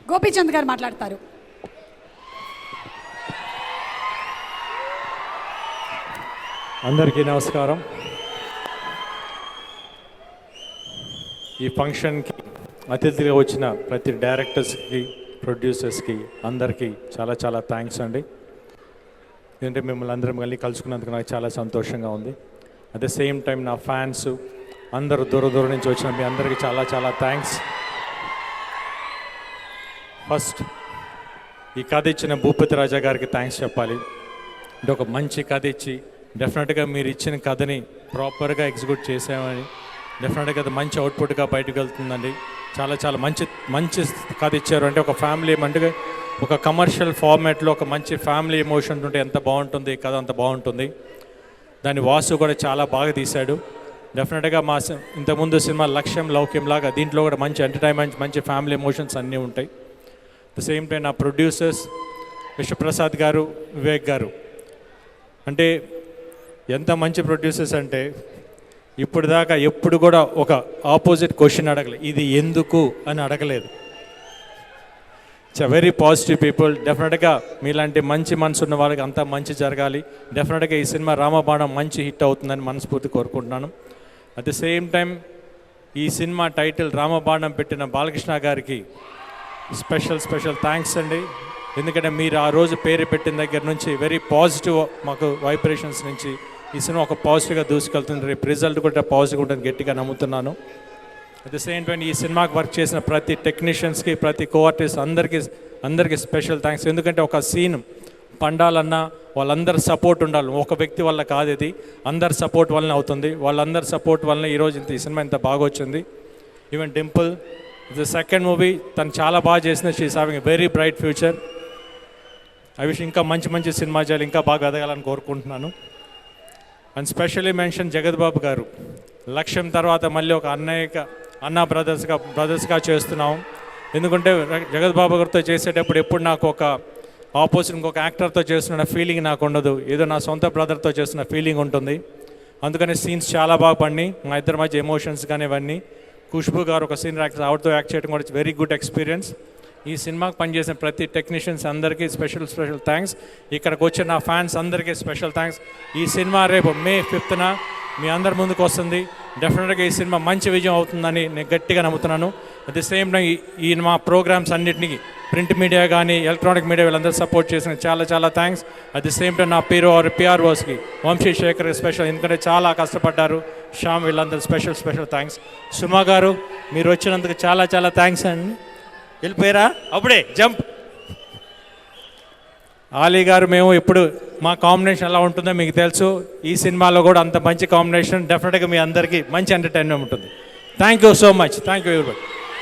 గోపీచంద్ గారు మాట్లాడతారు. అందరికీ నమస్కారం. ఈ ఫంక్షన్కి అతిథిగా వచ్చిన ప్రతి డైరెక్టర్స్కి, ప్రొడ్యూసర్స్కి అందరికీ చాలా చాలా థ్యాంక్స్ అండి. ఎందుకంటే మిమ్మల్ని అందరం మళ్ళీ కలుసుకున్నందుకు నాకు చాలా సంతోషంగా ఉంది. అట్ ద సేమ్ టైం నా ఫ్యాన్స్ అందరూ దూరం నుంచి వచ్చిన మీ అందరికీ చాలా చాలా థ్యాంక్స్. ఫస్ట్ ఈ కథ ఇచ్చిన భూపతి రాజా గారికి థ్యాంక్స్ చెప్పాలి. అంటే ఒక మంచి కథ ఇచ్చి డెఫినెట్గా మీరు ఇచ్చిన కథని ప్రాపర్గా ఎగ్జిక్యూట్ చేసామని డెఫినెట్గా అది మంచి అవుట్పుట్గా బయటకు వెళ్తుందండి. చాలా చాలా మంచి కథ ఇచ్చారు. అంటే ఒక ఫ్యామిలీ అంటే ఒక కమర్షియల్ ఫార్మాట్లో ఒక మంచి ఫ్యామిలీ ఎమోషన్ ఉంటే ఎంత బాగుంటుంది కథ, అంత బాగుంటుంది. దాన్ని వాసు కూడా చాలా బాగా తీశాడు. డెఫినెట్గా మా ఇంతకుముందు సినిమా లక్ష్యం లౌక్యం లాగా దీంట్లో కూడా మంచి ఎంటర్టైన్మెంట్, మంచి ఫ్యామిలీ ఎమోషన్స్ అన్నీ ఉంటాయి. ద సేమ్ టైం నా ప్రొడ్యూసర్స్ విశ్వప్రసాద్ గారు, వివేక్ గారు అంటే ఎంత మంచి ప్రొడ్యూసర్స్ అంటే ఇప్పుడు దాకా ఎప్పుడు కూడా ఒక ఆపోజిట్ క్వశ్చన్ అడగలేదు, ఇది ఎందుకు అని అడగలేదు. It's a very positive people. డెఫినెట్గా మీలాంటి మంచి మనసు ఉన్న వాళ్ళకి అంతా మంచి జరగాలి. డెఫినెట్గా ఈ సినిమా రామబాణం మంచి హిట్ అవుతుందని మనస్ఫూర్తి కోరుకుంటున్నాను. అట్ ది సేమ్ టైం ఈ సినిమా టైటిల్ రామబాణం పెట్టిన బాలకృష్ణ గారికి స్పెషల్ థ్యాంక్స్ అండి. ఎందుకంటే మీరు ఆ రోజు పేరు పెట్టిన దగ్గర నుంచి వెరీ పాజిటివ్ మాకు వైబ్రేషన్స్ నుంచి ఈ సినిమా ఒక పాజిటివ్గా దూసుకెళ్తుంది. రేపు రిజల్ట్ కూడా పాజిటివ్గా ఉంటుంది గట్టిగా నమ్ముతున్నాను. అట్ ద సేమ్ టైం ఈ సినిమాకి వర్క్ చేసిన ప్రతి టెక్నీషియన్స్కి, ప్రతి కోఆర్టిస్ట్ అందరికీ స్పెషల్ థ్యాంక్స్. ఎందుకంటే ఒక సీన్ పండాలన్నా వాళ్ళందరి సపోర్ట్ ఉండాలి. ఒక వ్యక్తి వల్ల కాదు, ఇది అందరి సపోర్ట్ వల్లనే అవుతుంది. వాళ్ళందరి సపోర్ట్ వల్లనే ఈరోజు ఈ సినిమా ఇంత బాగా వచ్చింది. Even Dimple the second movie తను చాలా బాగా చేసిన, she's having a very bright future. I wish ఇంకా మంచి సినిమా చేయాలి, ఇంకా బాగా ఎదగాలని కోరుకుంటున్నాను. అండ్ స్పెషల్లీ మెన్షన్ జగత్ బాబు గారు. లక్ష్యం తర్వాత మళ్ళీ ఒక అన్న బ్రదర్స్గా చేస్తున్నాం. ఎందుకంటే జగత్ బాబు గారితో చేసేటప్పుడు ఎప్పుడు నాకు ఒక ఆపోజిట్ ఇంకొక యాక్టర్తో చేస్తున్న ఫీలింగ్ నాకు ఉండదు, ఏదో నా సొంత బ్రదర్తో చేస్తున్న ఫీలింగ్ ఉంటుంది. అందుకని సీన్స్ చాలా బాగా పడినాయి. మా ఇద్దరి మధ్య ఎమోషన్స్ కానీ ఇవన్నీ. ఖుష్బూ గారు ఒక సీనియర్ యాక్టర్, ఆవిడతో యాక్ట్ చేయడం కూడా వెరీ గుడ్ ఎక్స్పీరియన్స్. ఈ సినిమాకి పనిచేసిన ప్రతి టెక్నీషియన్స్ అందరికీ స్పెషల్ థ్యాంక్స్. ఇక్కడికి వచ్చిన నా ఫ్యాన్స్ అందరికీ స్పెషల్ థ్యాంక్స్. ఈ సినిమా రేపు May 5th మీ అందరి ముందుకు వస్తుంది. డెఫినెట్గా ఈ సినిమా మంచి విజయం అవుతుందని నేను గట్టిగా నమ్ముతున్నాను. అట్ ది సేమ్ టైం ఈ మా ప్రోగ్రామ్స్ అన్నింటినీ ప్రింట్ మీడియా కానీ ఎలక్ట్రానిక్ మీడియా వీళ్ళందరూ సపోర్ట్ చేసిన చాలా thanks. At the same time నా పిఆర్ఓస్కి వంశీ శేఖర్ స్పెషల్, ఎందుకంటే చాలా కష్టపడ్డారు. శ్యామ్ వీళ్ళందరూ స్పెషల్ థ్యాంక్స్. సుమా గారు మీరు వచ్చినందుకు చాలా థ్యాంక్స్ అండి. వెళ్ళిపోయారా అప్పుడే జంప్. ఆలీ గారు, మేము ఇప్పుడు మా కాంబినేషన్ ఎలా ఉంటుందో మీకు తెలుసు. ఈ సినిమాలో కూడా అంత మంచి కాంబినేషన్. డెఫినెట్గా మీ అందరికీ మంచి ఎంటర్టైన్మెంట్ ఉంటుంది. Thank you so much. Thank you everybody.